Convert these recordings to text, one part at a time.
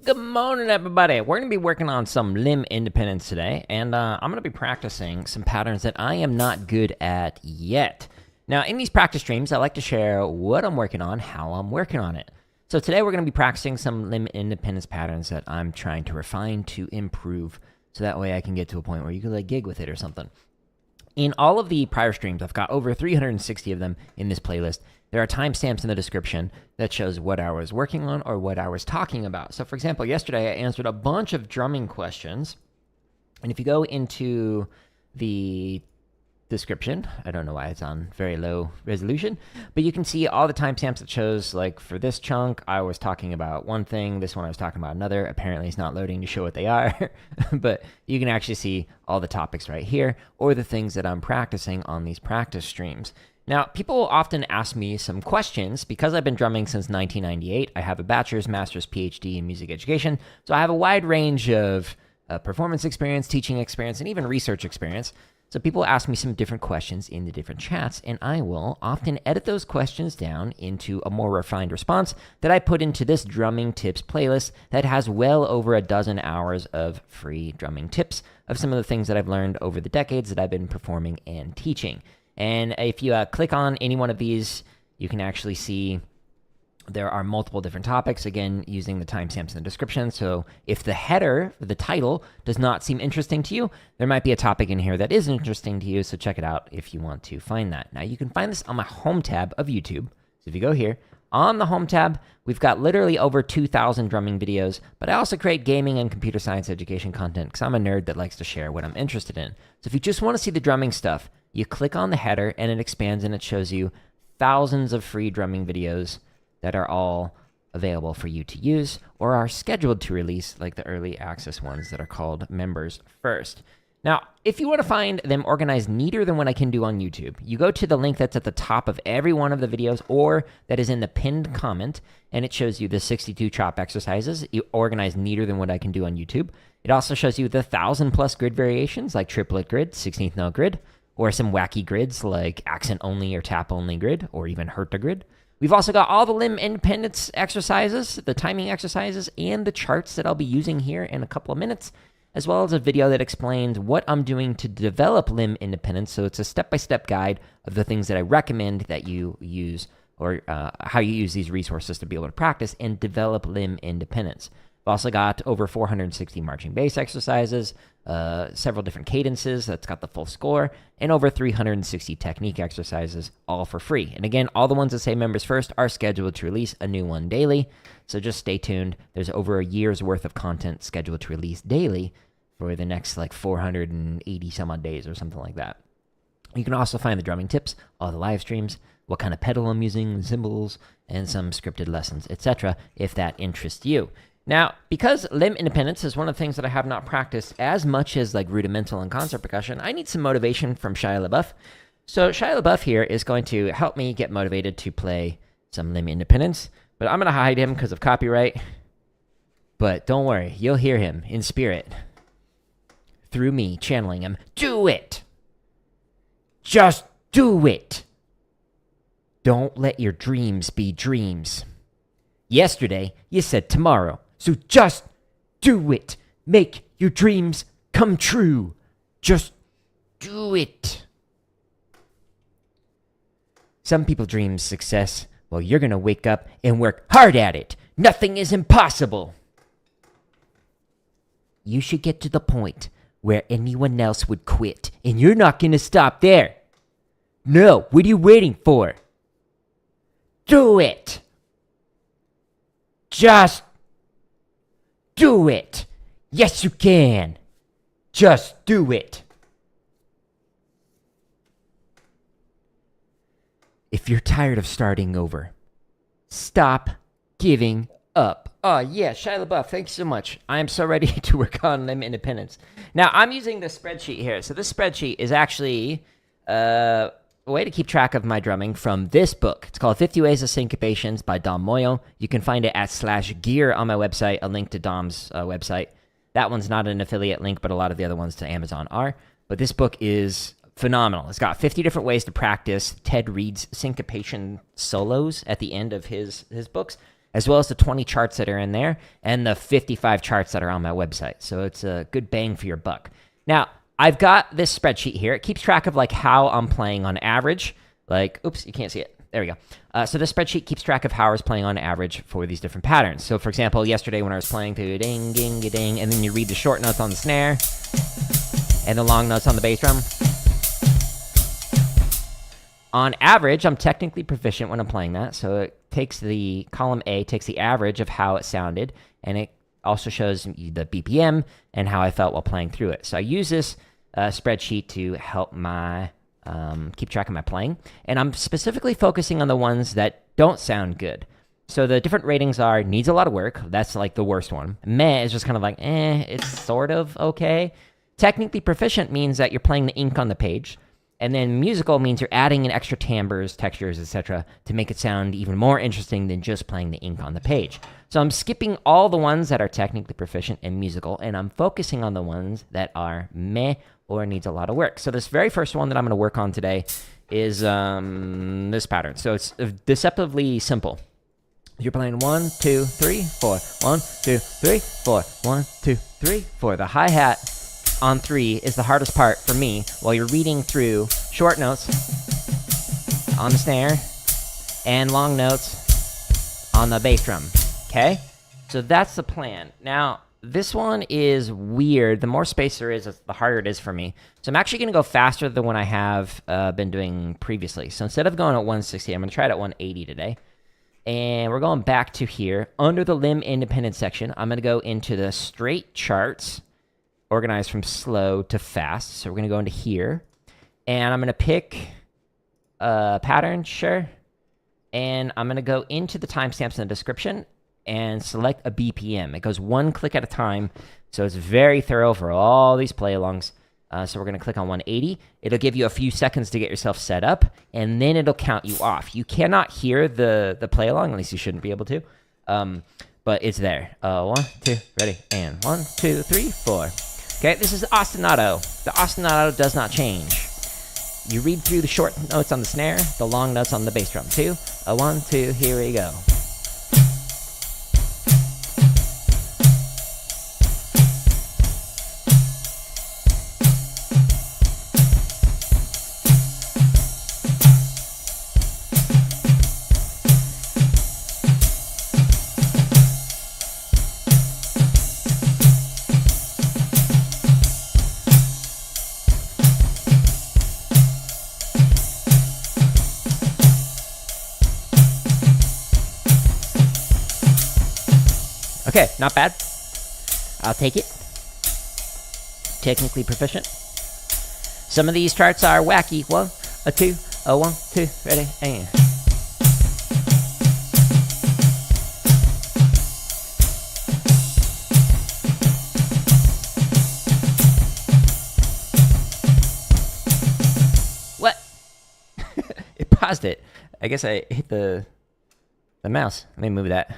Good morning, everybody. We're going to be working on some limb independence today, and I'm going to be practicing some patterns that I am not good at yet. Now, in these practice streams, I like to share what I'm working on, how I'm working on it. So today we're going to be practicing some limb independence patterns that I'm trying to refine to improve, so that way I can get to a point where you can like gig with it or something. In all of the prior streams, I've got over 360 of them in this playlist. There are timestamps in the description that shows what I was working on or what I was talking about. So for example, yesterday I answered a bunch of drumming questions. And if you go into the description, I don't know why it's on very low resolution, but you can see all the timestamps that shows, like for this chunk, I was talking about one thing, this one I was talking about another. Apparently it's not loading to show what they are, but you can actually see all the topics right here, or the things that I'm practicing on these practice streams. Now, people often ask me some questions because I've been drumming since 1998. I have a bachelor's, master's, PhD in music education, so I have a wide range of performance experience, teaching experience, and even research experience. So people ask me some different questions in the different chats, and I will often edit those questions down into a more refined response that I put into this drumming tips playlist that has well over a dozen hours of free drumming tips of some of the things that I've learned over the decades that I've been performing and teaching. And if you click on any one of these, you can actually see there are multiple different topics, again, using the timestamps in the description. So if the header, the title, does not seem interesting to you, there might be a topic in here that is interesting to you, so check it out if you want to find that. Now, you can find this on my home tab of YouTube. So if you go here, on the home tab, we've got literally over 2,000 drumming videos, but I also create gaming and computer science education content because I'm a nerd that likes to share what I'm interested in. So if you just want to see the drumming stuff, you click on the header and it expands and it shows you thousands of free drumming videos that are all available for you to use or are scheduled to release, like the early access ones that are called members first. Now, if you want to find them organized neater than what I can do on YouTube, you go to the link that's at the top of every one of the videos or that is in the pinned comment, and it shows you the 62 chop exercises organized neater than what I can do on YouTube. It also shows you the 1,000+ grid variations like triplet grid, 16th note grid, or some wacky grids like accent only or tap only grid, or even Herta grid. We've also got all the limb independence exercises, the timing exercises, and the charts that I'll be using here in a couple of minutes, as well as a video that explains what I'm doing to develop limb independence. So it's a step-by-step guide of the things that I recommend that you use, or how you use these resources to be able to practice and develop limb independence. I've also got over 460 marching bass exercises, several different cadences, that's got the full score, and over 360 technique exercises, all for free. And again, all the ones that say members first are scheduled to release a new one daily, so just stay tuned. There's over a year's worth of content scheduled to release daily for the next like 480 some odd days or something like that. You can also find the drumming tips, all the live streams, what kind of pedal I'm using, cymbals, and some scripted lessons, etc., if that interests you. Now, because limb independence is one of the things that I have not practiced as much as like rudimental and concert percussion, I need some motivation from Shia LaBeouf. So Shia LaBeouf here is going to help me get motivated to play some limb independence, but I'm going to hide him because of copyright. But don't worry, you'll hear him in spirit through me channeling him. Do it! Just do it! Don't let your dreams be dreams. Yesterday, you said tomorrow. So just do it. Make your dreams come true. Just do it. Some people dream success. Well, you're going to wake up and work hard at it. Nothing is impossible. You should get to the point where anyone else would quit. And you're not going to stop there. No, what are you waiting for? Do it. Just do it. Yes, you can. Just do it. If you're tired of starting over, stop giving up. Oh, yeah, Shia LaBeouf, thank you so much. I am so ready to work on limb independence. Now, I'm using this spreadsheet here. So this spreadsheet is actually a way to keep track of my drumming from this book. It's called 50 Ways of Syncopations by Dom Moyo. You can find it at /gear on my website, a link to Dom's website. That one's not an affiliate link, but a lot of the other ones to Amazon are. But this book is phenomenal. It's got 50 different ways to practice Ted Reed's syncopation solos at the end of his books. as well as the 20 charts that are in there and the 55 charts that are on my website. So it's a good bang for your buck. Now, I've got this spreadsheet here. It keeps track of like how I'm playing on average. Like, oops, you can't see it. There we go. So this spreadsheet keeps track of how I was playing on average for these different patterns. So for example, yesterday when I was playing to ding, ding, ding, and then you read the short notes on the snare and the long notes on the bass drum. On average, I'm technically proficient when I'm playing that. So it takes the column A, takes the average of how it sounded, and it also shows the BPM and how I felt while playing through it. So I use this spreadsheet to help my keep track of my playing. And I'm specifically focusing on the ones that don't sound good. So the different ratings are needs a lot of work. That's like the worst one. Meh is just kind of like, it's sort of okay. Technically proficient means that you're playing the ink on the page. And then musical means you're adding in extra timbres, textures, etc. to make it sound even more interesting than just playing the ink on the page. So I'm skipping all the ones that are technically proficient and musical, and I'm focusing on the ones that are meh or needs a lot of work. So this very first one that I'm going to work on today is this pattern. So it's deceptively simple. You're playing 1, 2, 3, 4. 1, 2, 3, 4. 1, 2, 3, 4. The hi-hat on 3 is the hardest part for me while you're reading through short notes on the snare and long notes on the bass drum. Okay? So that's the plan. Now, this one is weird. The more space there is, the harder it is for me. So I'm actually going to go faster than what I have been doing previously. So instead of going at 160, I'm going to try it at 180 today. And we're going back to here. Under the limb independent section, I'm going to go into the straight charts, organized from slow to fast. So we're going to go into here. And I'm going to pick a pattern, sure. And I'm going to go into the timestamps in the description and select a BPM. It goes one click at a time, so it's very thorough for all these play-alongs. So we're going to click on 180. It'll give you a few seconds to get yourself set up, and then it'll count you off. You cannot hear the play-along, at least you shouldn't be able to, but it's there. 1, 2, ready, and 1, 2, 3, 4. Okay, this is the ostinato. The ostinato does not change. You read through the short notes on the snare, the long notes on the bass drum. 2, 1, 2, here we go. Okay, not bad. I'll take it. Technically proficient. Some of these charts are wacky. 1, 2, 1, 2, ready, and. What? It paused it. I guess I hit the mouse. Let me move that.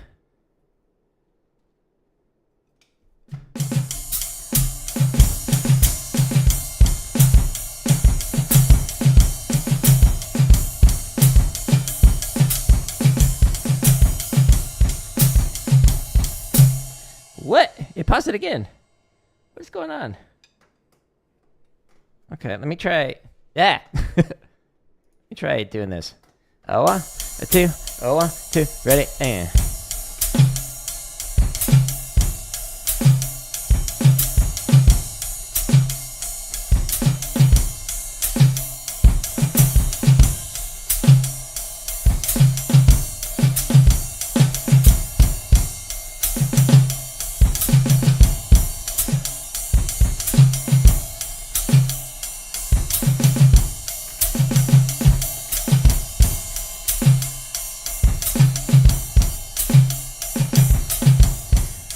What? It paused it again. What's going on? Okay, let me try. Yeah. Let me try doing this. 1, 2, 1, 2, ready, and.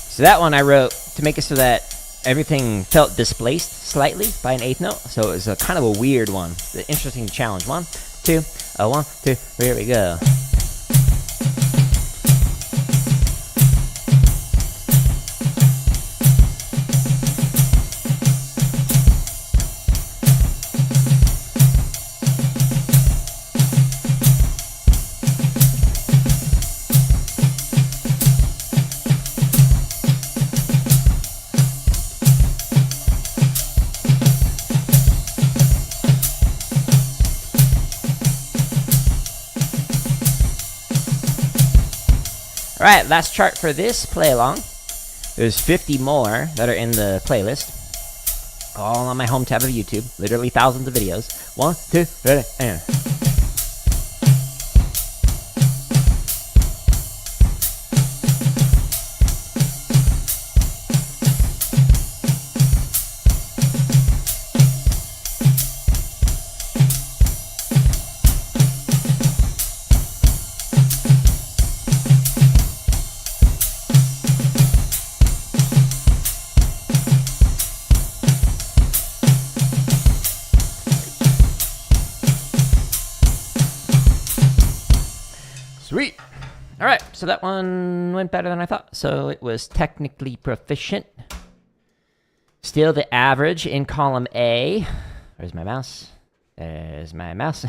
So that one I wrote to make it so that everything felt displaced slightly by an eighth note. So it was a kind of a weird one. The interesting challenge. 1, 2, 1, 2, here we go. Alright, last chart for this play along. There's 50 more that are in the playlist. All on my home tab of YouTube. Literally thousands of videos. 1, 2, ready, and... Sweet. All right, so that one went better than I thought. So it was technically proficient. Still the average in column A. Where's my mouse? There's my mouse.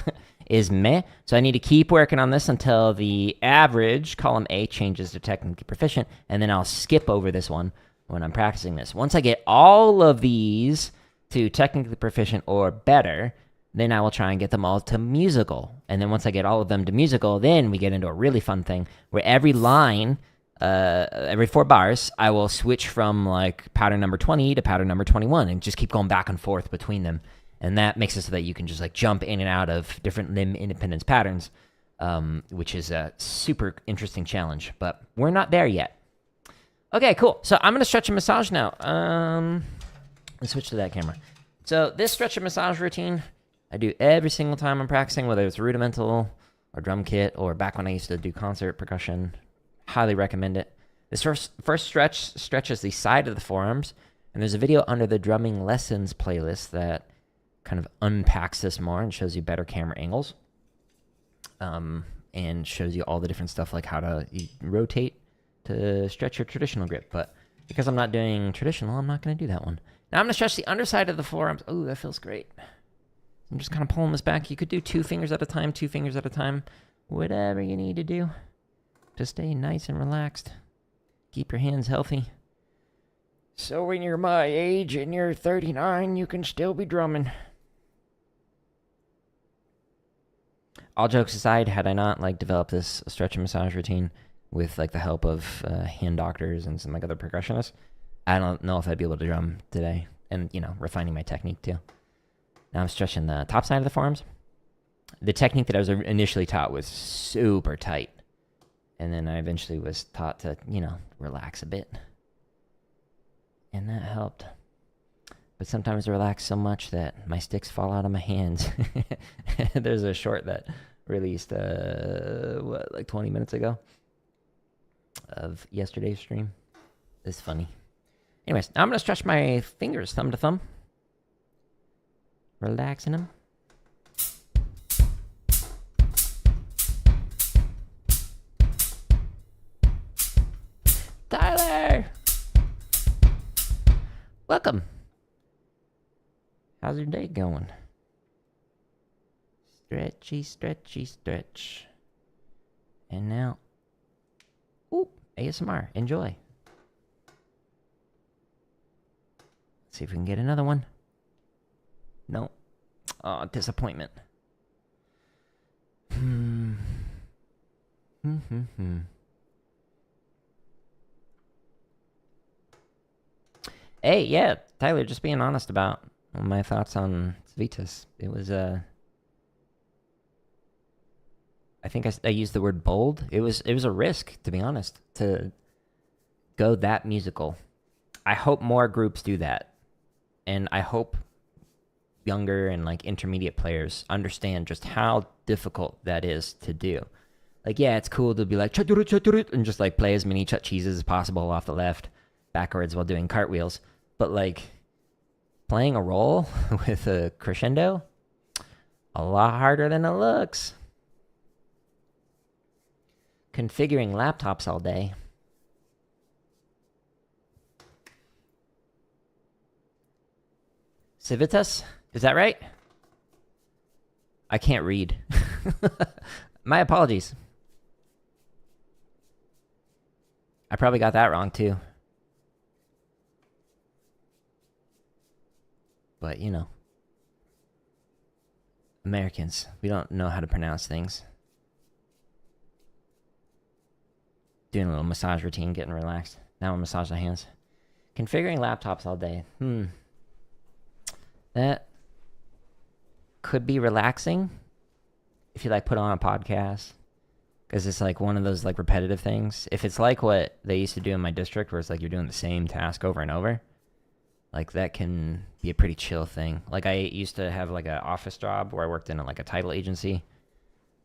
Is meh. So I need to keep working on this until the average, column A, changes to technically proficient, and then I'll skip over this one when I'm practicing this. Once I get all of these to technically proficient or better, then I will try and get them all to musical. And then once I get all of them to musical, then we get into a really fun thing where every line, every 4 bars, I will switch from like pattern number 20 to pattern number 21 and just keep going back and forth between them. And that makes it so that you can just like jump in and out of different limb independence patterns, which is a super interesting challenge, but we're not there yet. Okay, cool. So I'm going to stretch and massage now. Let's switch to that camera. So this stretch and massage routine, I do every single time I'm practicing, whether it's rudimental or drum kit or back when I used to do concert percussion. Highly recommend it. This first stretch stretches the side of the forearms, and there's a video under the drumming lessons playlist that kind of unpacks this more and shows you better camera angles, and shows you all the different stuff like how to rotate to stretch your traditional grip. But because I'm not doing traditional, I'm not going to do that one. Now I'm going to stretch the underside of the forearms. Oh, that feels great. I'm just kind of pulling this back. You could do 2 fingers at a time, 2 fingers at a time. Whatever you need to do to stay nice and relaxed. Keep your hands healthy. So when you're my age and you're 39, you can still be drumming. All jokes aside, had I not like developed this stretch and massage routine with like the help of hand doctors and some like other percussionists, I don't know if I'd be able to drum today. And, you know, refining my technique too. Now I'm stretching the top side of the forearms. The technique that I was initially taught was super tight. And then I eventually was taught to, you know, relax a bit. And that helped. But sometimes I relax so much that my sticks fall out of my hands. There's a short that released, like 20 minutes ago of yesterday's stream. It's funny. Anyways, now I'm going to stretch my fingers thumb to thumb. Relaxing them. Tyler! Welcome. How's your day going? Stretchy, stretchy, stretch. And now, ooh, ASMR. Enjoy. Let's see if we can get another one. No. Oh, disappointment. Hey, yeah, Tyler, just being honest about my thoughts on Civitas. It was, I think I used the word bold. It was a risk, to be honest, to go that musical. I hope more groups do that. And I hope younger and like intermediate players understand just how difficult that is to do. Like, yeah, it's cool to be like and just like play as many chut cheeses as possible off the left backwards while doing cartwheels. But like playing a roll with a crescendo, a lot harder than it looks. Configuring laptops all day. Civitas? Is that right? I can't read. My apologies. I probably got that wrong too. But, you know. Americans, we don't know how to pronounce things. Doing a little massage routine, getting relaxed. Now I'll massage the hands. Configuring laptops all day. That could be relaxing if you like put on a podcast, because it's like one of those like repetitive things. If it's like what they used to do in my district, where it's like you're doing the same task over and over, like that can be a pretty chill thing. Like I used to have like an office job where I worked in like a title agency,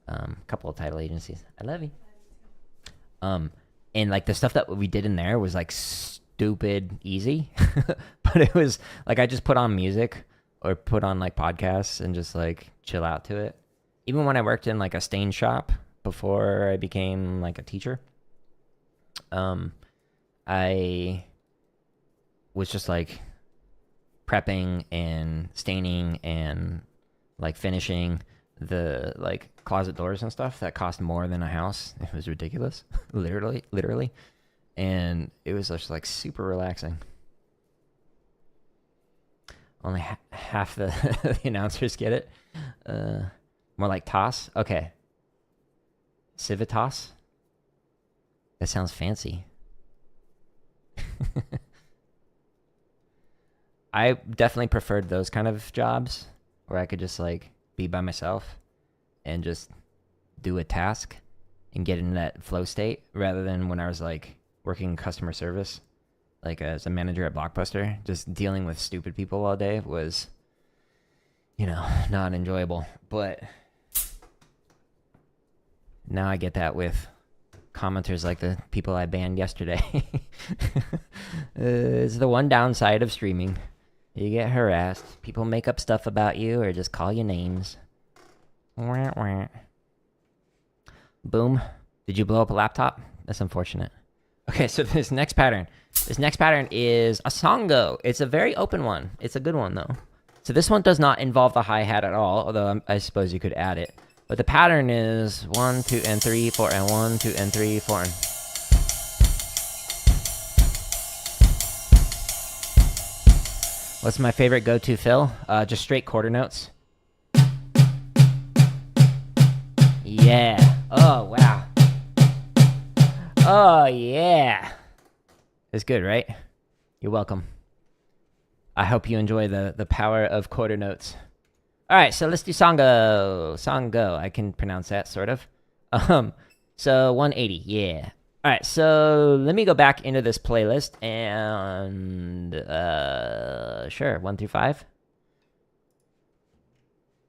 a couple of title agencies. I love you. And like the stuff that we did in there was like stupid easy, but it was like I just put on music or put on like podcasts and just like chill out to it. Even when I worked in like a stain shop before I became like a teacher, I was just like prepping and staining and like finishing the like closet doors and stuff that cost more than a house. It was ridiculous. literally. And it was just like super relaxing. Only half the, the announcers get it. More like toss. Okay. Civitas. That sounds fancy. I definitely preferred those kind of jobs where I could just like be by myself and just do a task and get in that flow state, rather than when I was like working customer service, like as a manager at Blockbuster. Just dealing with stupid people all day was, you know, not enjoyable. But now I get that with commenters like the people I banned yesterday. It's the one downside of streaming. You get harassed. People make up stuff about you or just call you names. Wah, wah. Boom. Did you blow up a laptop? That's unfortunate. Okay, so this next pattern. This next pattern is a Songo. It's a very open one. It's a good one, though. So this one does not involve the hi-hat at all, although I suppose you could add it. But the pattern is 1, 2, and 3, 4, and 1, 2, and 3, 4, and... What's my favorite go-to fill? Just straight quarter notes. Yeah. Oh, wow. Oh, yeah. It's good, right? You're welcome. I hope you enjoy the power of quarter notes. All right, so let's do Songo. Songo. I can pronounce that, sort of. So 180, yeah. All right, so let me go back into this playlist and, sure, 1 through 5.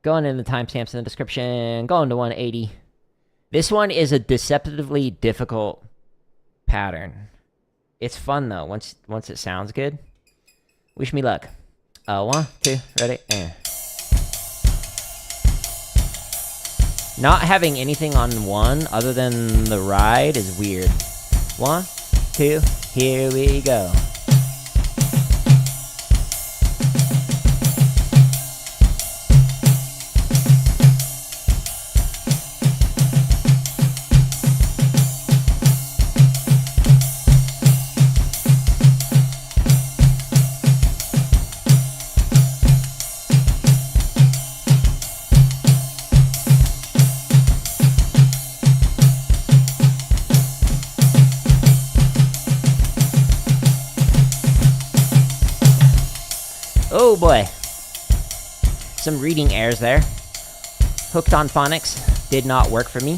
Going in the timestamps in the description, going to 180. This one is a deceptively difficult pattern. It's fun, though, once it sounds good. Wish me luck. 1, 2, ready, and... Not having anything on 1 other than the ride is weird. 1, 2, here we go. Oh boy. Some reading errors there. Hooked on phonics did not work for me.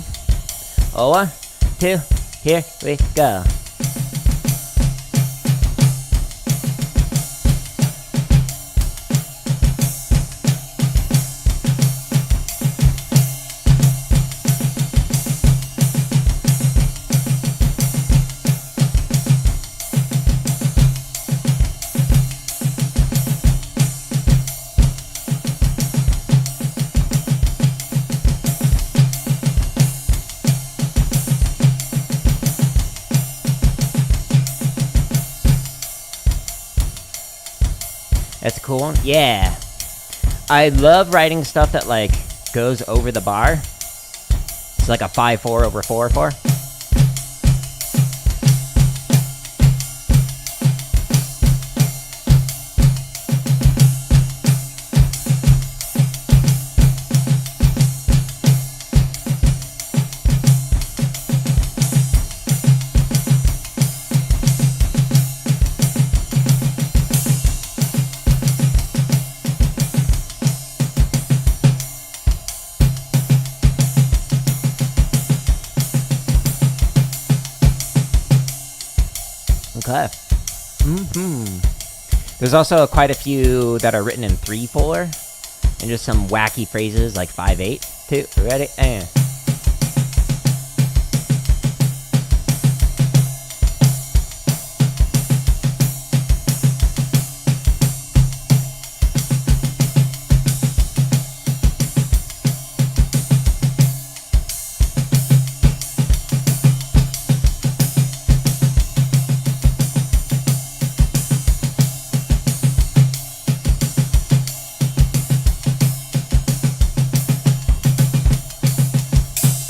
1, 2, here we go. That's a cool one. Yeah. I love writing stuff that, like, goes over the bar. It's like a 5-4 over 4-4. Okay. There's also quite a few that are written in 3/4, and just some wacky phrases like 5/8. 2, ready, and.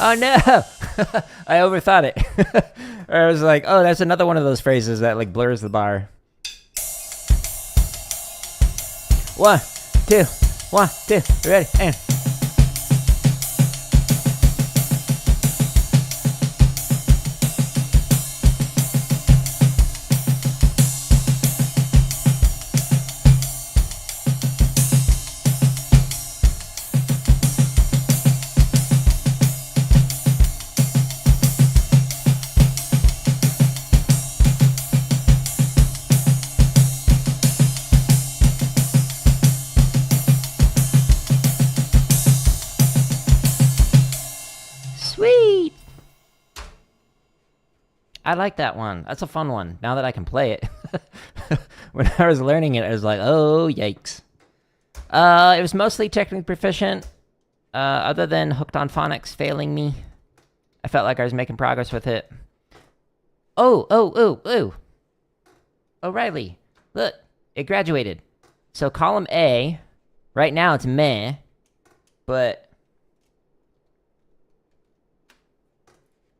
Oh no! I overthought it. Or I was like, oh, that's another one of those phrases that like blurs the bar. 1, 2, 1, 2, ready, and. Sweet! I like that one. That's a fun one, now that I can play it. When I was learning it, I was like, oh, yikes. It was mostly technically proficient, other than Hooked on Phonics failing me. I felt like I was making progress with it. Oh! O'Reilly, look, it graduated. So column A, right now it's meh, but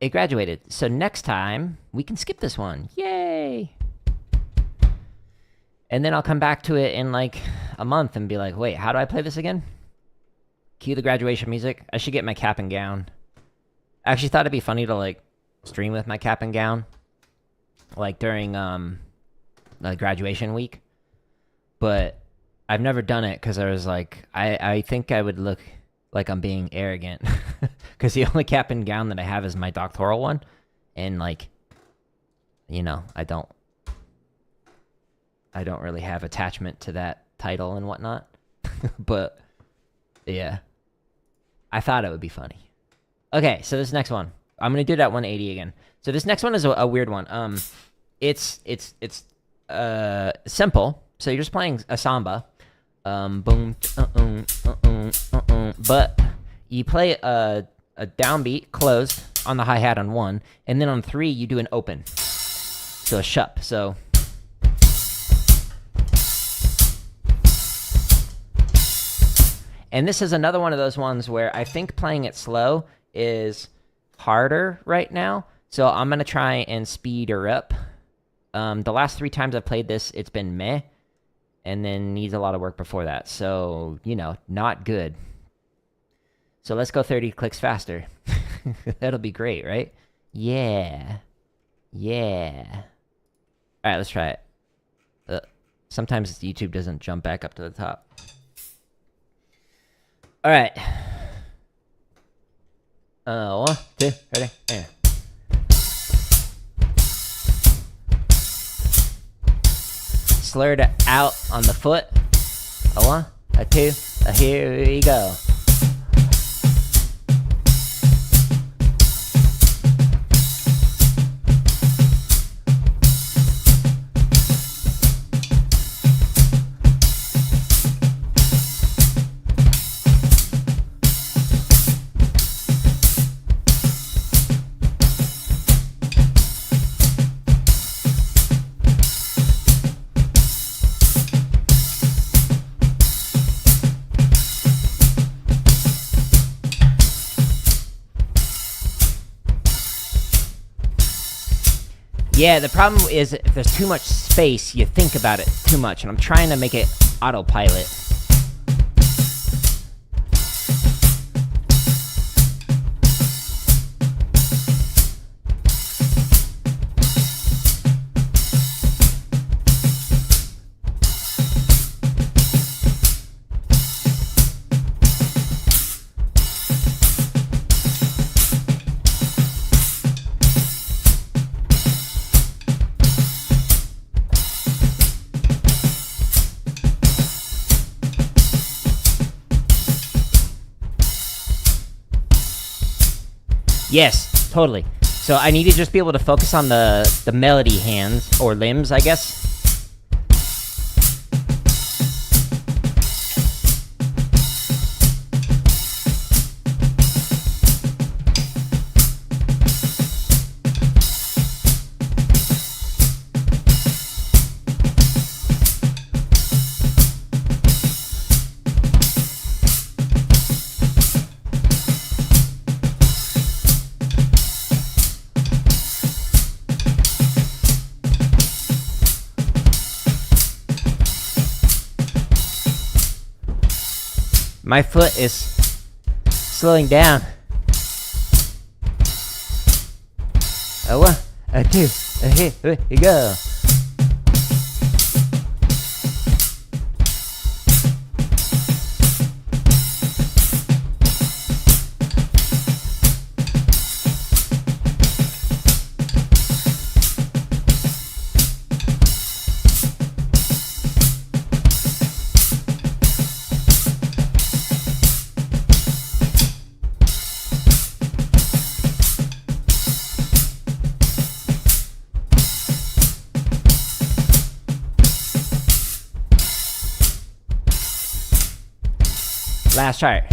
it graduated. So next time, we can skip this one. Yay! And then I'll come back to it in like a month and be like, wait, how do I play this again? Cue the graduation music. I should get my cap and gown. I actually thought it'd be funny to like stream with my cap and gown. Like during like graduation week. But I've never done it because I was like, I think I would look like I'm being arrogant. Because the only cap and gown that I have is my doctoral one. And like, you know, I don't really have attachment to that title and whatnot. But yeah, I thought it would be funny. Okay, so this next one, I'm gonna do that 180 again. So this next one is a weird one. It's simple. So you're just playing a samba. Boom, but you play a downbeat closed on the hi-hat on 1, and then on 3 you do an open. So a shup. So and this is another one of those ones where I think playing it slow is harder right now. So I'm gonna try and speed her up. The last 3 times I've played this, it's been meh, and then needs a lot of work before that. So, you know, not good. So let's go 30 clicks faster. That'll be great, right? Yeah. Yeah. All right, let's try it. Sometimes YouTube doesn't jump back up to the top. All right. 1, 2, ready, and. Slurred out on the foot. A 1, a 2, here we go. Yeah, the problem is if there's too much space, you think about it too much, and I'm trying to make it autopilot. Yes, totally. So I need to just be able to focus on the melody hands, or limbs, I guess. My foot is slowing down. A one, a two, here we go. Last chart.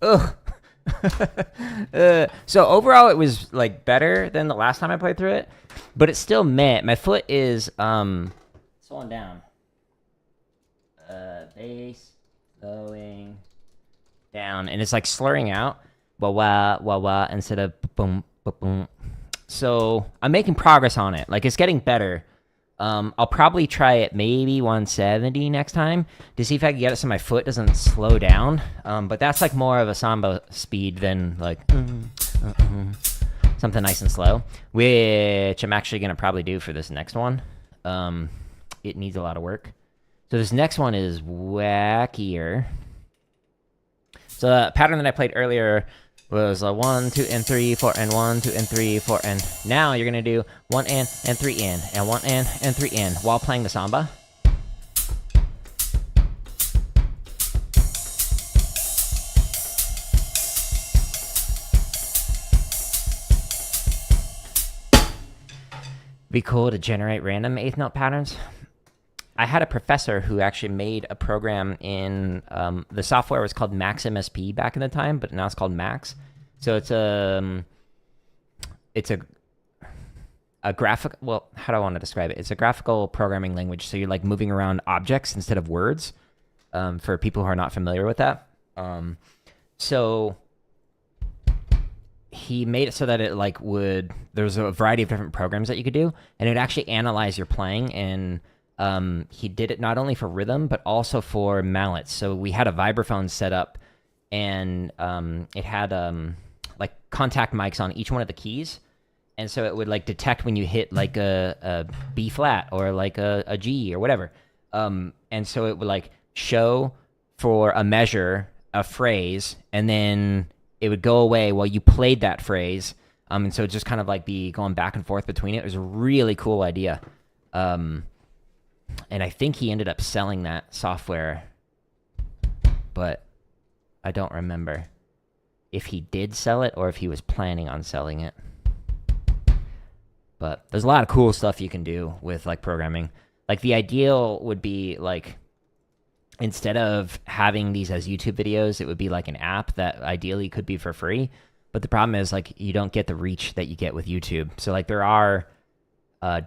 Ugh. So overall, it was like better than the last time I played through it, but it's still meh. My foot is slowing down. Bass slowing down, and it's like slurring out. Wah wah wah wah instead of boom boom. So I'm making progress on it. Like, it's getting better. I'll probably try it maybe 170 next time to see if I can get it so my foot doesn't slow down. But that's like more of a Samba speed than like something nice and slow, which I'm actually going to probably do for this next one. It needs a lot of work. So this next one is wackier. So the pattern that I played earlier was 1, 2, and 3, 4, and 1, 2, and 3, 4, and now you're gonna do 1 and 3 and 1 and 3 and while playing the samba. Be cool to generate random eighth note patterns. I had a professor who actually made a program in the software was called Max MSP back in the time, but now it's called Max. So it's a graphic. Well, how do I want to describe it? It's a graphical programming language. So you're like moving around objects instead of words. For people who are not familiar with that, so he made it so that it like would. There's a variety of different programs that you could do, and it would actually analyze your playing and. He did it not only for rhythm, but also for mallets. So we had a vibraphone set up, and it had like contact mics on each one of the keys. And so it would like detect when you hit like a B flat or like a G or whatever. And so it would like show for a measure, a phrase, and then it would go away while you played that phrase. And so it just kind of like be going back and forth between it. It was a really cool idea. And I think he ended up selling that software, but I don't remember if he did sell it or if he was planning on selling it. But there's a lot of cool stuff you can do with like programming. Like the ideal would be like, instead of having these as YouTube videos, it would be like an app that ideally could be for free. But the problem is like you don't get the reach that you get with YouTube. So like there are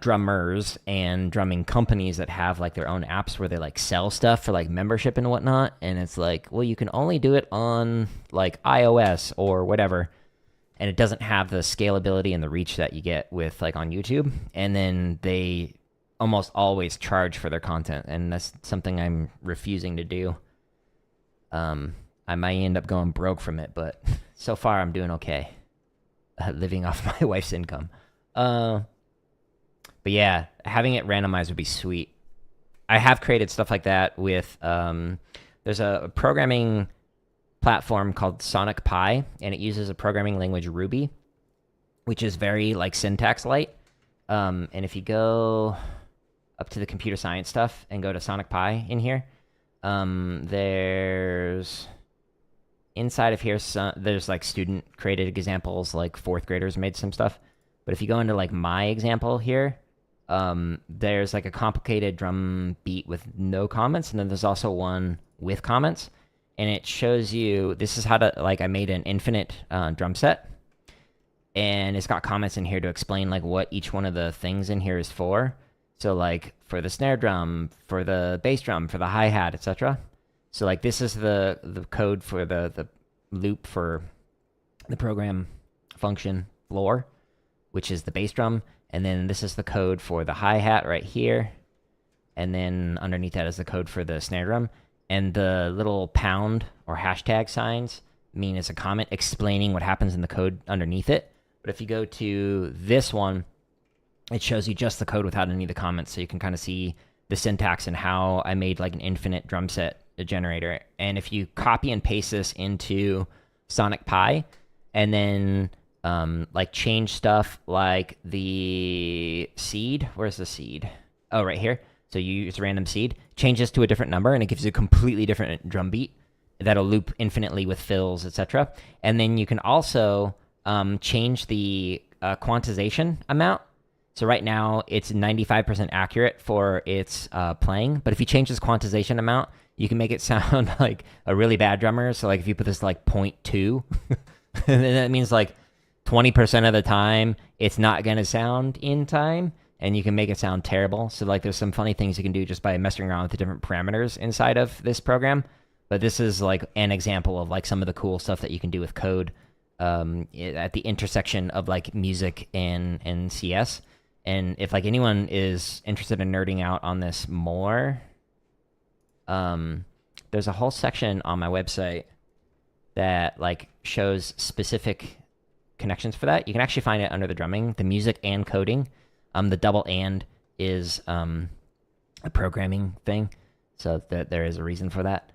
drummers and drumming companies that have like their own apps where they like sell stuff for like membership and whatnot, and it's like, well, you can only do it on like iOS or whatever, and it doesn't have the scalability and the reach that you get with like on YouTube. And then they almost always charge for their content, and that's something I'm refusing to do. I might end up going broke from it, but so far I'm doing okay, living off my wife's income. But yeah, having it randomized would be sweet. I have created stuff like that with, there's a programming platform called Sonic Pi, and it uses a programming language Ruby, which is very like syntax light. And if you go up to the computer science stuff and go to Sonic Pi in here, there's inside of here, there's like student created examples, like fourth graders made some stuff. But if you go into like my example here, there's like a complicated drum beat with no comments, and then there's also one with comments, and it shows you, this is how to, like, I made an infinite drum set, and it's got comments in here to explain like what each one of the things in here is for. So like for the snare drum, for the bass drum, for the hi-hat, etc. So like this is the code for the loop for the program function floor, which is the bass drum. And then this is the code for the hi-hat right here. And then underneath that is the code for the snare drum. And the little pound or hashtag signs mean it's a comment explaining what happens in the code underneath it. But if you go to this one, it shows you just the code without any of the comments, so you can kind of see the syntax and how I made like an infinite drum set generator. And if you copy and paste this into Sonic Pi, and then like change stuff like the seed, where's the seed? Oh, right here. So you use random seed, change this to a different number, and it gives you a completely different drum beat that'll loop infinitely with fills, etc. And then you can also change the quantization amount. So right now it's 95% accurate for its playing, but if you change this quantization amount, you can make it sound like a really bad drummer. So like if you put this like 0.2, then that means like 20% of the time it's not gonna sound in time, and you can make it sound terrible. So like there's some funny things you can do just by messing around with the different parameters inside of this program. But this is like an example of like some of the cool stuff that you can do with code at the intersection of like music and CS. And if like anyone is interested in nerding out on this more, there's a whole section on my website that like shows specific connections for that. You can actually find it under the drumming, the music and coding. The double and is a programming thing, so that there is a reason for that.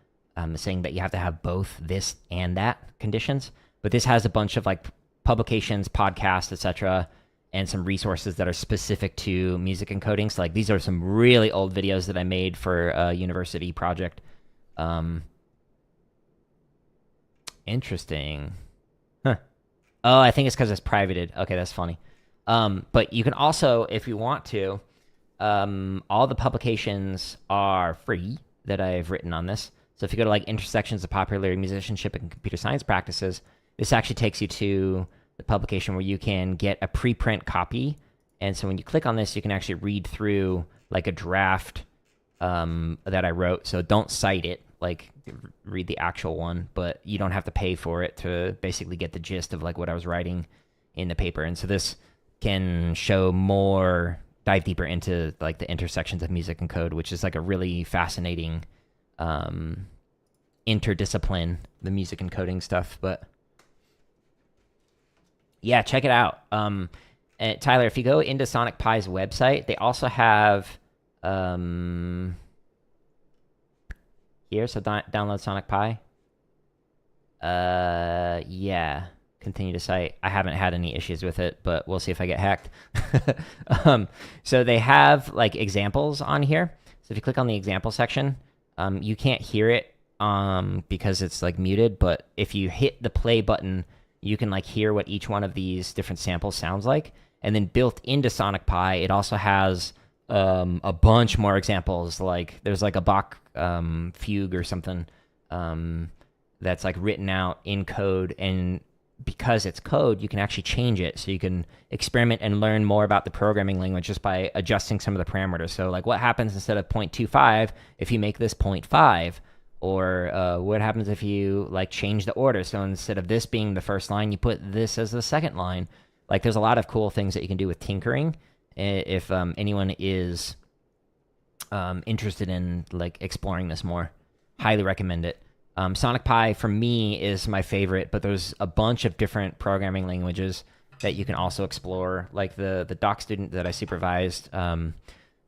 Saying that you have to have both this and that conditions. But this has a bunch of like publications, podcasts, etc., and some resources that are specific to music encoding. So like these are some really old videos that I made for a university project. Interesting. Huh. Oh, I think it's because it's privated. Okay, that's funny. But you can also, if you want to, all the publications are free that I've written on this. So if you go to like intersections of popular musicianship and computer science practices, this actually takes you to the publication where you can get a preprint copy. And so when you click on this, you can actually read through like a draft that I wrote. So don't cite it, like read the actual one, but you don't have to pay for it to basically get the gist of like what I was writing in the paper. And so this can show more, dive deeper into like the intersections of music and code, which is like a really fascinating interdiscipline, the music and coding stuff. But yeah, check it out. And Tyler, if you go into Sonic Pi's website, they also have here, so download Sonic Pi. Yeah, continue to site. I haven't had any issues with it, but we'll see if I get hacked. So they have like examples on here. So if you click on the example section, you can't hear it because it's like muted, but if you hit the play button, you can like hear what each one of these different samples sounds like. And then built into Sonic Pi, it also has a bunch more examples. Like there's like a Bach fugue or something that's like written out in code, and because it's code, you can actually change it. So you can experiment and learn more about the programming language just by adjusting some of the parameters. So like what happens instead of 0.25 if you make this 0.5, or what happens if you like change the order. So instead of this being the first line, you put this as the second line. Like there's a lot of cool things that you can do with tinkering. If anyone is interested in like exploring this more, highly recommend it. Sonic Pi for me is my favorite, but there's a bunch of different programming languages that you can also explore. Like the doc student that I supervised,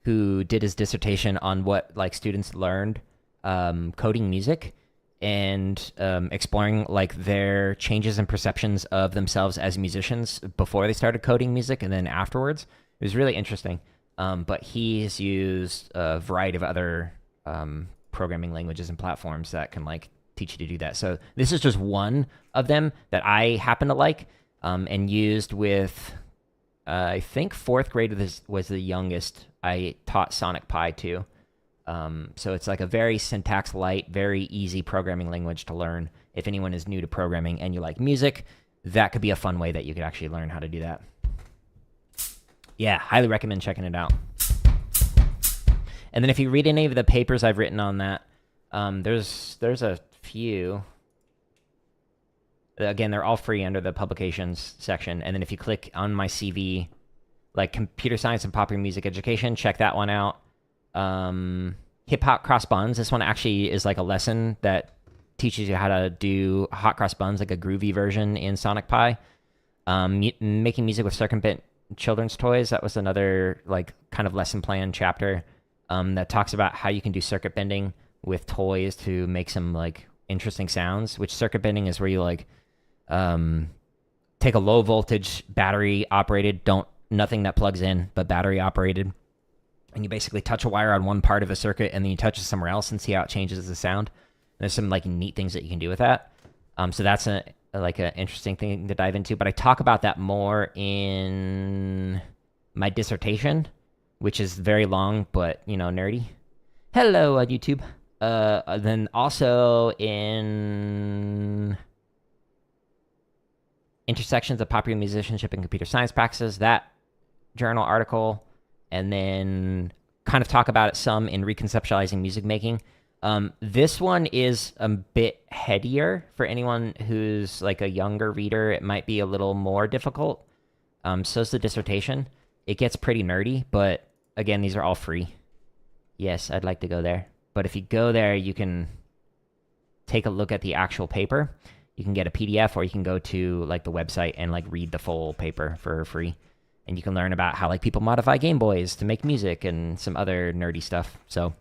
who did his dissertation on what like students learned coding music and exploring like their changes and perceptions of themselves as musicians before they started coding music and then afterwards. It was really interesting. But he's used a variety of other programming languages and platforms that can like teach you to do that. So this is just one of them that I happen to like and used with, I think 4th grade was the youngest I taught Sonic Pi to. So it's like a very syntax light, very easy programming language to learn. If anyone is new to programming and you like music, that could be a fun way that you could actually learn how to do that. Yeah, highly recommend checking it out. And then if you read any of the papers I've written on that, there's a few. Again, they're all free under the publications section. And then if you click on my CV, like computer science and popular music education, check that one out. Hip hop cross buns. This one actually is like a lesson that teaches you how to do hot cross buns, like a groovy version in Sonic Pi. Making music with circumbent children's toys. That was another like kind of lesson plan chapter that talks about how you can do circuit bending with toys to make some like interesting sounds. Which circuit bending is where you like take a low voltage battery operated, nothing that plugs in, but battery operated, and you basically touch a wire on one part of a circuit and then you touch it somewhere else and see how it changes the sound. And there's some like neat things that you can do with that. So that's like an interesting thing to dive into, but I talk about that more in my dissertation, which is very long, but you know, nerdy. Hello on YouTube. Then also in Intersections of Popular Musicianship and Computer Science Practices, that journal article, and then kind of talk about it some in Reconceptualizing Music Making. This one is a bit headier for anyone who's like a younger reader. It might be a little more difficult. So is the dissertation. It gets pretty nerdy, but again, these are all free. Yes, I'd like to go there. But if you go there, you can take a look at the actual paper. You can get a PDF, or you can go to like the website and like read the full paper for free. And you can learn about how like people modify Game Boys to make music and some other nerdy stuff. So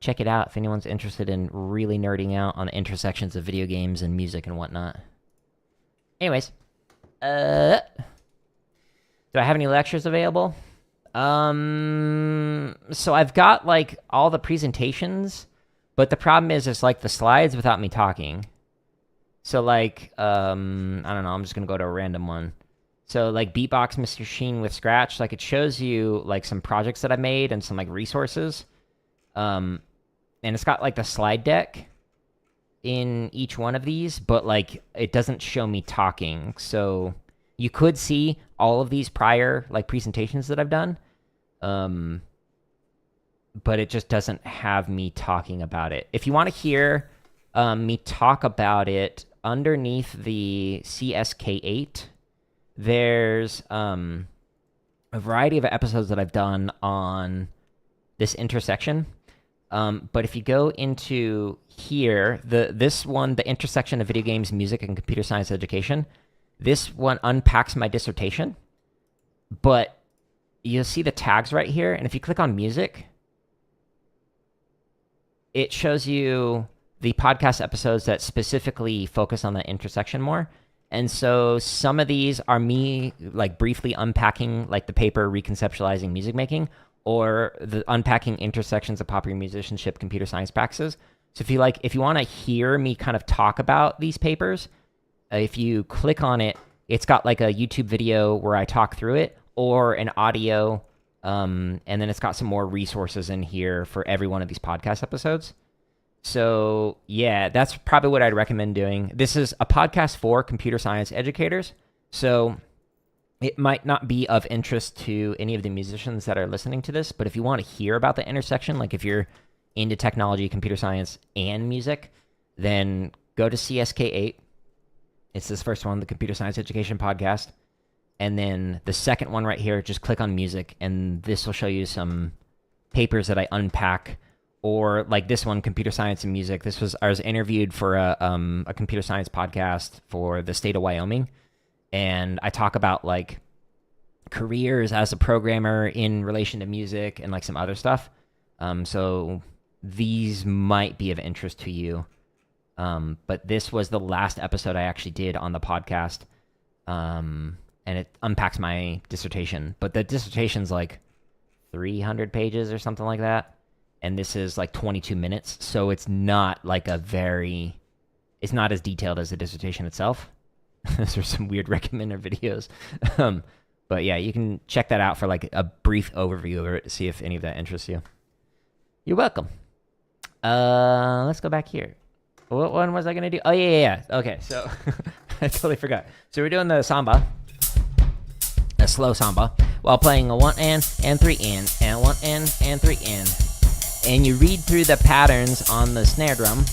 check it out if anyone's interested in really nerding out on the intersections of video games and music and whatnot. Anyways, do I have any lectures available? So I've got like all the presentations, but the problem is it's like the slides without me talking. So like, I don't know, I'm just gonna go to a random one. So like Beatbox Machine with Scratch, like it shows you like some projects that I made and some like resources. And it's got like the slide deck in each one of these, but like it doesn't show me talking. So you could see all of these prior like presentations that I've done. But it just doesn't have me talking about it. If you want to hear me talk about it underneath the CSK8, there's a variety of episodes that I've done on this intersection. But if you go into here, this one, the intersection of video games, music, and computer science education, this one unpacks my dissertation. But you'll see the tags right here, and if you click on music, it shows you the podcast episodes that specifically focus on that intersection more. And so some of these are me like briefly unpacking like the paper Reconceptualizing Music Making, or the unpacking intersections of popular musicianship, computer science practices. So if you want to hear me kind of talk about these papers, if you click on it, it's got like a YouTube video where I talk through it, or an audio, and then it's got some more resources in here for every one of these podcast episodes. So yeah, that's probably what I'd recommend doing. This is a podcast for computer science educators, so it might not be of interest to any of the musicians that are listening to this, but if you want to hear about the intersection, like if you're into technology, computer science, and music, then go to CSK8. It's this first one, the Computer Science Education Podcast. And then the second one right here, just click on music, and this will show you some papers that I unpack, or like this one, computer science and music. I was interviewed for a computer science podcast for the state of Wyoming, and I talk about like careers as a programmer in relation to music and like some other stuff. So these might be of interest to you. But this was the last episode I actually did on the podcast. And it unpacks my dissertation. But the dissertation's like 300 pages or something like that. And this is like 22 minutes. So it's not like it's not as detailed as the dissertation itself. Those are some weird recommender videos. But yeah, you can check that out for like a brief overview of it to see if any of that interests you. You're welcome. Let's go back here. What one was I going to do? Oh, yeah. Okay, so I totally forgot. So we're doing the samba, a slow samba, while playing a 1 and 3 and 1 and 3 and. And you read through the patterns on the snare drum.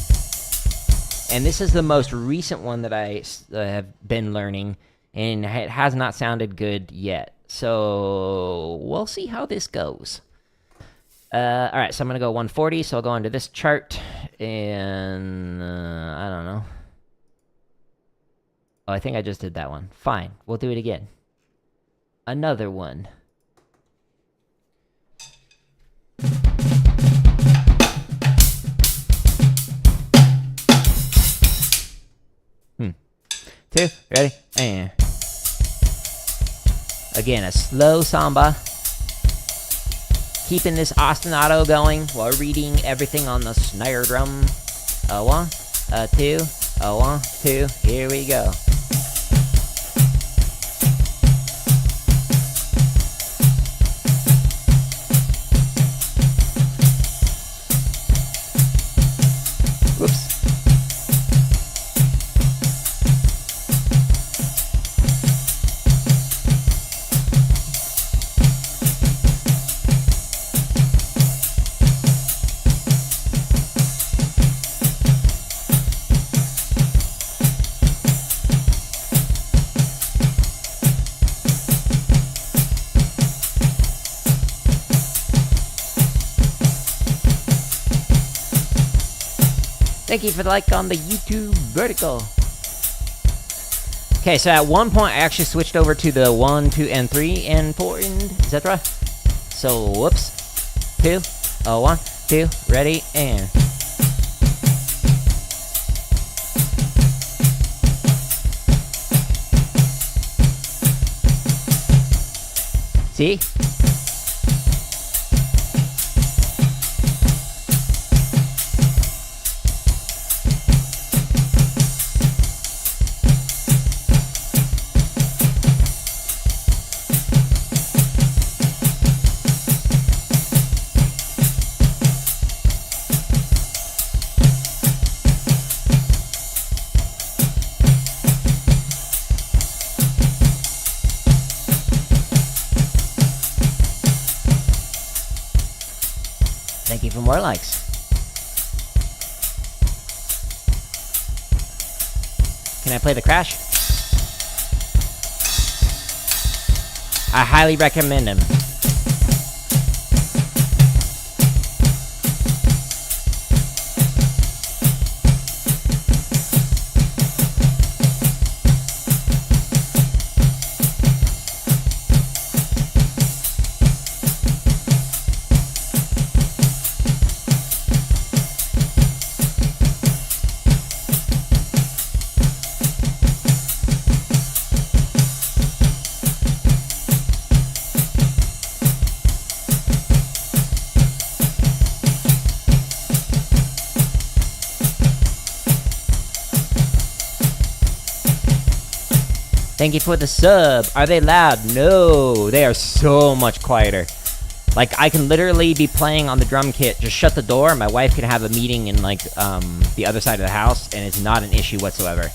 And this is the most recent one that I have been learning, and it has not sounded good yet. So we'll see how this goes. All right, so I'm going to go 140, so I'll go into this chart, and I don't know. Oh, I think I just did that one. Fine, we'll do it again. Another one. Two, ready, and again, a slow samba. Keeping this ostinato going while reading everything on the snare drum. A 1, a 2, a 1, 2, here we go. Whoops. Thank you for the like on the YouTube vertical. Okay, so at one point I actually switched over to the 1, 2, and 3, and 4, and etc. So, whoops. 2, 1, 2, ready, and. See? Thank you for more likes. Can I play the crash? I highly recommend him. Thank you for the sub. Are they loud? No, they are so much quieter. Like, I can literally be playing on the drum kit, just shut the door, and my wife can have a meeting in, like, the other side of the house, and it's not an issue whatsoever.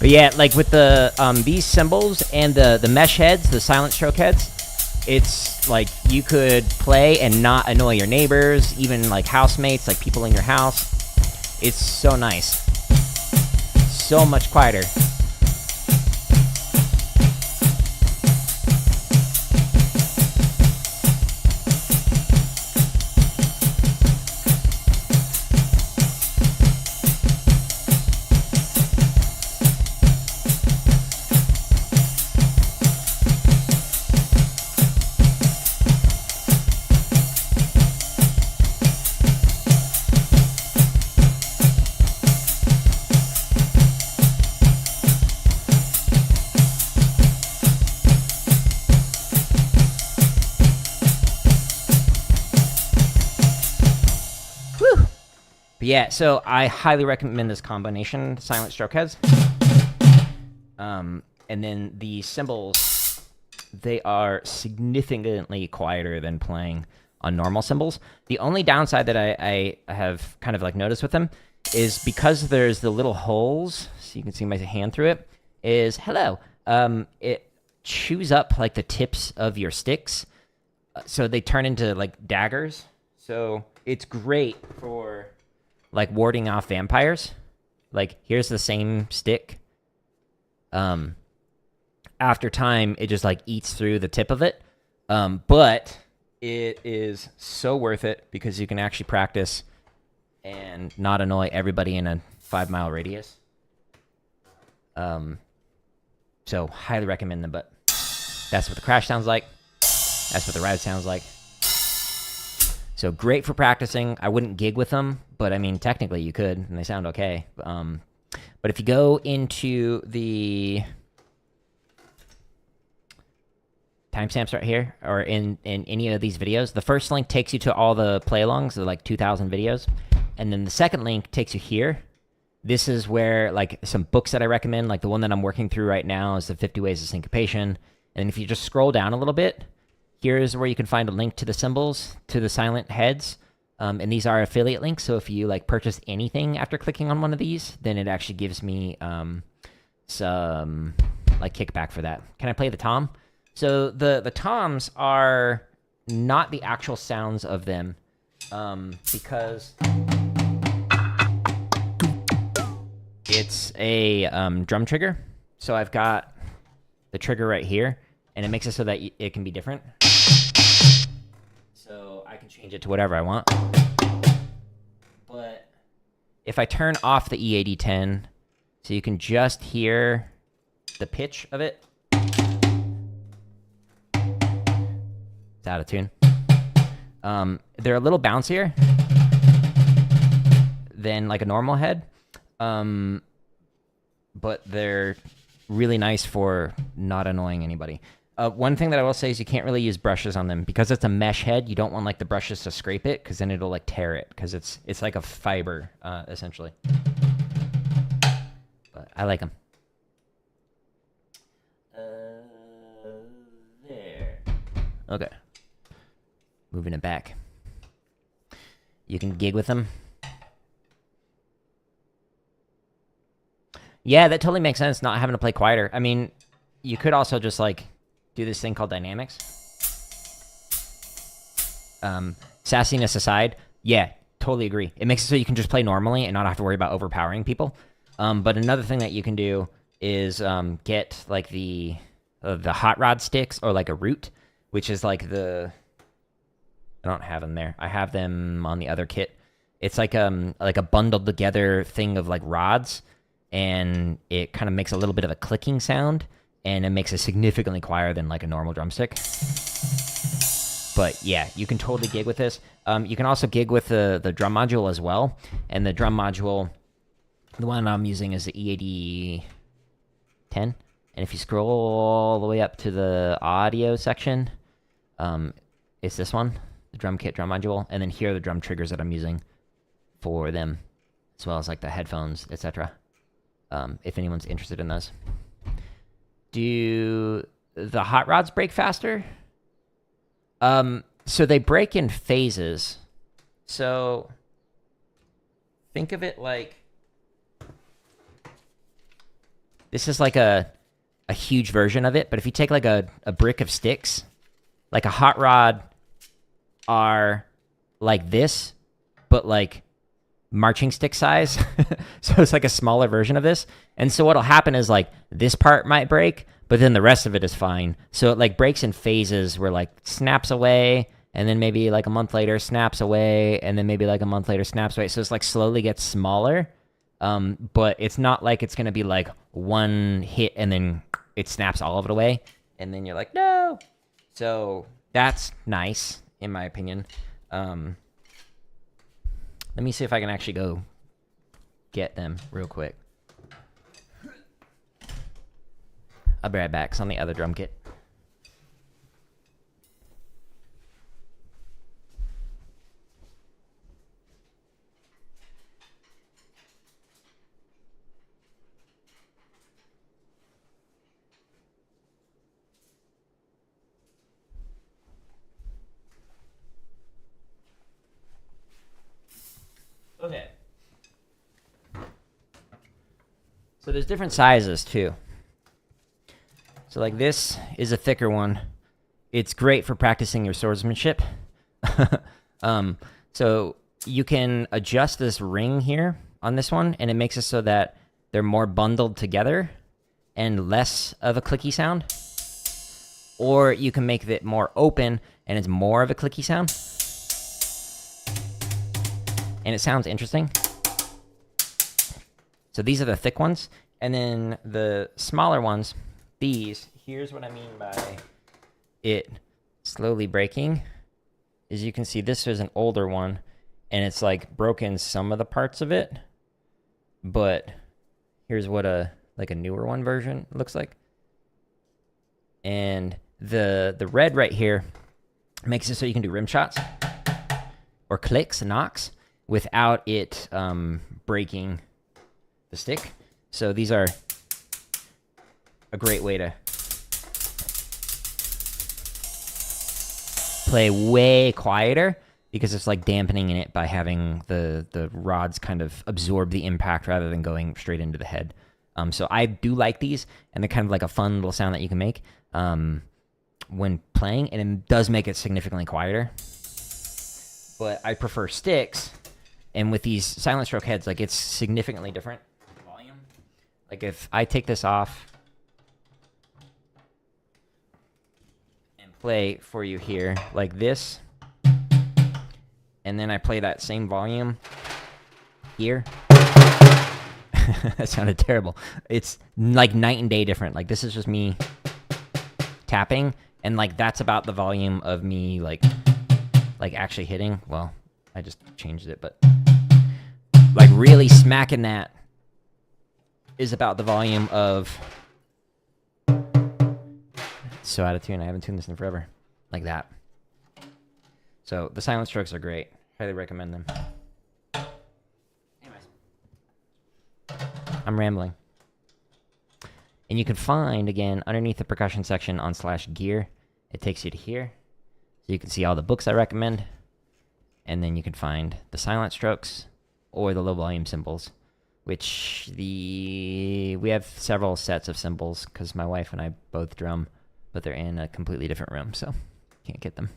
But yeah, like with the these cymbals and the mesh heads, the silent stroke heads, it's like you could play and not annoy your neighbors, even like housemates, like people in your house. It's so nice. So much quieter. Yeah, so I highly recommend this combination, silent stroke heads. And then the cymbals, they are significantly quieter than playing on normal cymbals. The only downside that I have kind of like noticed with them is because there's the little holes, so you can see my hand through it, is, hello, it chews up like the tips of your sticks, so they turn into like daggers. So it's great for like warding off vampires. Like, here's the same stick. After time, it just like eats through the tip of it. But it is so worth it because you can actually practice and not annoy everybody in a 5-mile radius. So highly recommend them, but that's what the crash sounds like. That's what the ride sounds like. So great for practicing. I wouldn't gig with them, but I mean, technically you could, and they sound okay. But if you go into the timestamps right here, or in any of these videos, the first link takes you to all the play-alongs, the like 2,000 videos. And then the second link takes you here. This is where like some books that I recommend, like the one that I'm working through right now is the 50 Ways of Syncopation. And if you just scroll down a little bit, here's where you can find a link to the cymbals, to the silent heads. And these are affiliate links, so if you like purchase anything after clicking on one of these, then it actually gives me some like kickback for that. Can I play the tom? So the toms are not the actual sounds of them, because it's a drum trigger. So I've got the trigger right here, and it makes it so that it can be different. So I can change it to whatever I want. But if I turn off the E8010, so you can just hear the pitch of it. It's out of tune. They're a little bouncier than like a normal head. But they're really nice for not annoying anybody. One thing that I will say is you can't really use brushes on them because it's a mesh head. You don't want like the brushes to scrape it because then it'll like tear it because it's like a fiber essentially. But I like them. There. Okay. Moving it back. You can gig with them. Yeah, that totally makes sense, not having to play quieter. I mean, you could also just like do this thing called dynamics. Sassiness aside, yeah, totally agree. It makes it so you can just play normally and not have to worry about overpowering people. But another thing that you can do is get like the hot rod sticks or like a root, which is like the... I don't have them there. I have them on the other kit. It's like a bundled together thing of like rods, and it kind of makes a little bit of a clicking sound, and it makes it significantly quieter than like a normal drumstick. But yeah, you can totally gig with this. You can also gig with the drum module as well, and the drum module, the one I'm using is the E8010. And if you scroll all the way up to the audio section, it's this one, the drum kit drum module, and then here are the drum triggers that I'm using for them, as well as like the headphones, etc. If anyone's interested in those. Do the hot rods break faster? So they break in phases. So think of it like This is like a huge version of it, but if you take like a brick of sticks, like a hot rod are like this, but like marching stick size. So it's like a smaller version of this. And so what'll happen is like this part might break, but then the rest of it is fine. So it like breaks in phases where like snaps away, and then maybe like a month later snaps away, and then maybe like a month later snaps away. So it's like slowly gets smaller. But it's not like it's gonna be like one hit and then it snaps all of it away, and then you're like, no. So that's nice, in my opinion. Let me see if I can actually go get them real quick. I'll be right back. It's on the other drum kit. Okay. So there's different sizes too. So like this is a thicker one. It's great for practicing your swordsmanship. So you can adjust this ring here on this one, and it makes it so that they're more bundled together and less of a clicky sound. Or you can make it more open and it's more of a clicky sound. And it sounds interesting. So these are the thick ones. And then the smaller ones, these, here's what I mean by it slowly breaking. As you can see, this is an older one, and it's like broken some of the parts of it. But here's what a newer one version looks like. And the red right here makes it so you can do rim shots or clicks and knocks without it breaking the stick. So these are a great way to play way quieter, because it's like dampening in it by having the rods kind of absorb the impact rather than going straight into the head. So I do like these, and they're kind of like a fun little sound that you can make when playing, and it does make it significantly quieter. But I prefer sticks, and with these silent stroke heads, like, it's significantly different volume. Like if I take this off and play for you here like this, and then I play that same volume here. That sounded terrible. It's like night and day different. Like this is just me tapping, and like that's about the volume of me like actually hitting. Well, I just changed it, but like really smacking that is about the volume of. So out of tune. I haven't tuned this in forever. Like that. So the silent strokes are great. Highly recommend them. Anyways, I'm rambling. And you can find, again, underneath the percussion section on /gear, it takes you to here. So you can see all the books I recommend. And then you can find the silent strokes or the low volume cymbals, which we have several sets of cymbals because my wife and I both drum, but they're in a completely different room, so can't get them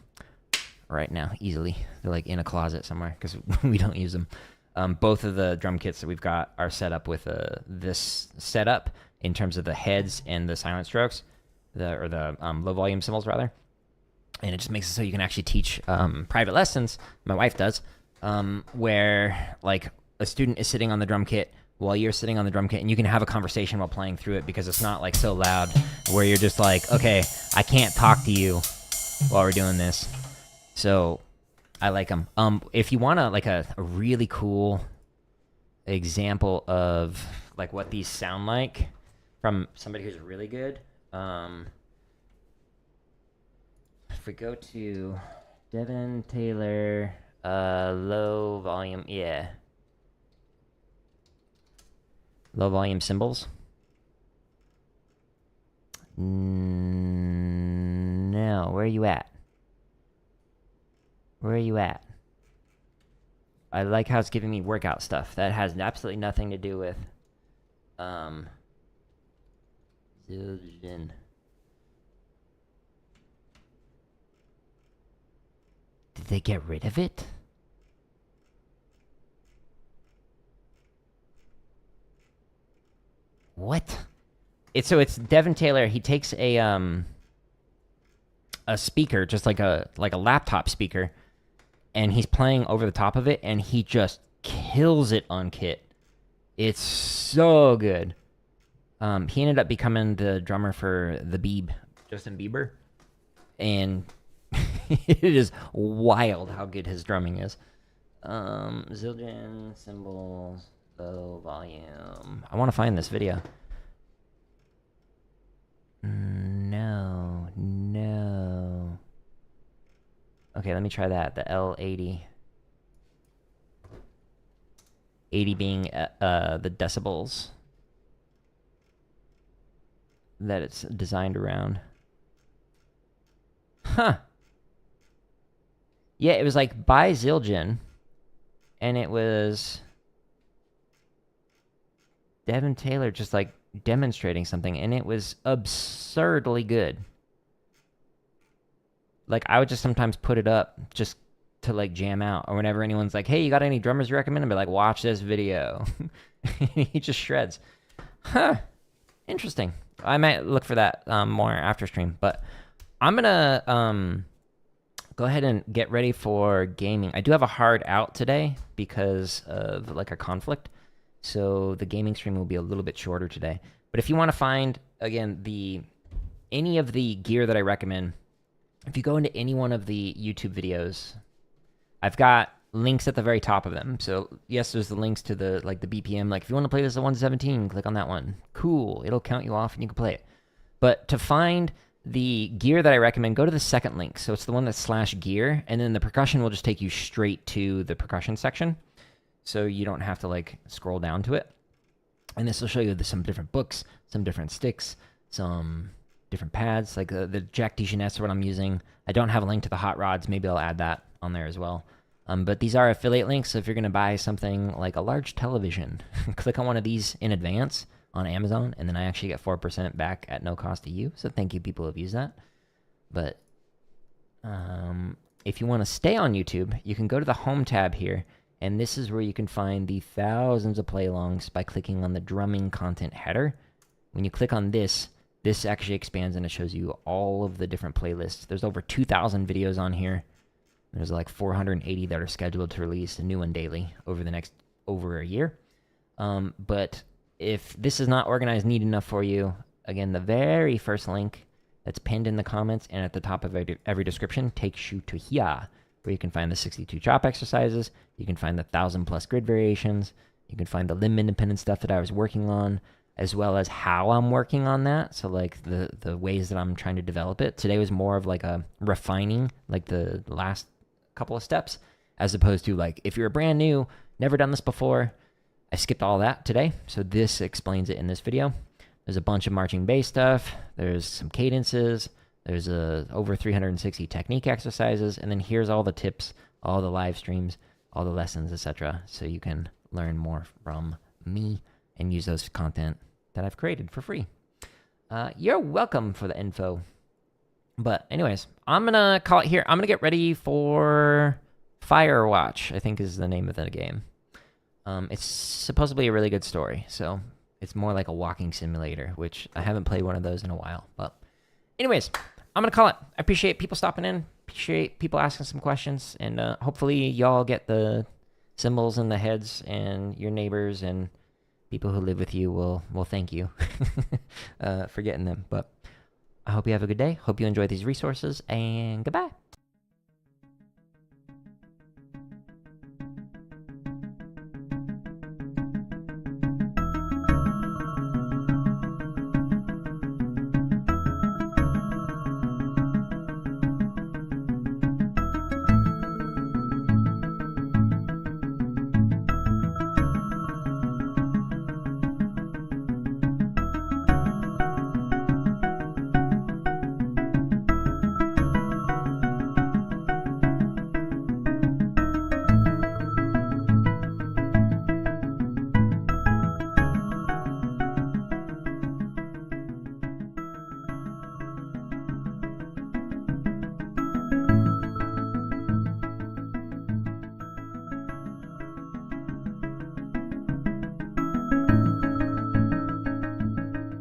right now easily. They're like in a closet somewhere because we don't use them. Both of the drum kits that we've got are set up with this setup in terms of the heads and the silent strokes, the low volume cymbals rather. And it just makes it so you can actually teach private lessons. My wife does, where like a student is sitting on the drum kit while you're sitting on the drum kit, and you can have a conversation while playing through it because it's not like so loud where you're just like, okay, I can't talk to you while we're doing this. So I like them. If you want a really cool example of like what these sound like from somebody who's really good, if we go to Devin Taylor, low volume, low volume cymbals. No, where are you at? Where are you at? I like how it's giving me workout stuff. That has absolutely nothing to do with Zildjian. Did they get rid of it? What? It's Devin Taylor. He takes a speaker, just like a laptop speaker, and he's playing over the top of it, and he just kills it on kit. It's so good. He ended up becoming the drummer for the Bieb, Justin Bieber, and it is wild how good his drumming is. Zildjian, cymbals, low volume. I want to find this video. No. Okay, let me try that. The L80. 80 being the decibels that it's designed around. Huh. Yeah, it was like by Zildjian, and it was Devin Taylor just like demonstrating something, and it was absurdly good. Like, I would just sometimes put it up just to like jam out, or whenever anyone's like, hey, you got any drummers you recommend? I'd be like, watch this video. He just shreds. Huh. Interesting. I might look for that more after stream, but I'm gonna go ahead and get ready for gaming. I do have a hard out today because of like a conflict, so the gaming stream will be a little bit shorter today. But if you want to find, again, any of the gear that I recommend, if you go into any one of the YouTube videos, I've got links at the very top of them. So yes, there's the links to the BPM. Like, if you want to play this at 117, click on that one. Cool. It'll count you off and you can play it. But to find the gear that I recommend, go to the second link. So it's the one that's /gear, and then the percussion will just take you straight to the percussion section. So you don't have to like scroll down to it. And this will show you some different books, some different sticks, some different pads, like the Jack DeJeunesse are what I'm using. I don't have a link to the hot rods. Maybe I'll add that on there as well. But these are affiliate links, so if you're going to buy something like a large television, click on one of these in advance on Amazon, and then I actually get 4% back at no cost to you. So thank you, people who have used that. But if you want to stay on YouTube, you can go to the Home tab here, and this is where you can find the thousands of play-alongs by clicking on the drumming content header. When you click on this actually expands and it shows you all of the different playlists. There's over 2,000 videos on here. There's like 480 that are scheduled to release, a new one daily over the next over a year. But if this is not organized neat enough for you, again, the very first link that's pinned in the comments and at the top of every description takes you to here, where you can find the 62 chop exercises, you can find the 1,000+ grid variations, you can find the limb independent stuff that I was working on, as well as how I'm working on that. So like the ways that I'm trying to develop it. Today was more of like a refining, like the last couple of steps, as opposed to like, if you're brand new, never done this before, I skipped all that today. So this explains it in this video. There's a bunch of marching bass stuff. There's some cadences. There's over 360 technique exercises. And then here's all the tips, all the live streams, all the lessons, etc. So you can learn more from me and use those content that I've created for free. You're welcome for the info. But anyways, I'm going to call it here. I'm going to get ready for Firewatch, I think is the name of the game. It's supposedly a really good story, so it's more like a walking simulator, which I haven't played one of those in a while. But anyways, I'm going to call it. I appreciate people stopping in. Appreciate people asking some questions. And hopefully y'all get the cymbals in the heads, and your neighbors and people who live with you will thank you for getting them. But I hope you have a good day. Hope you enjoy these resources, and goodbye.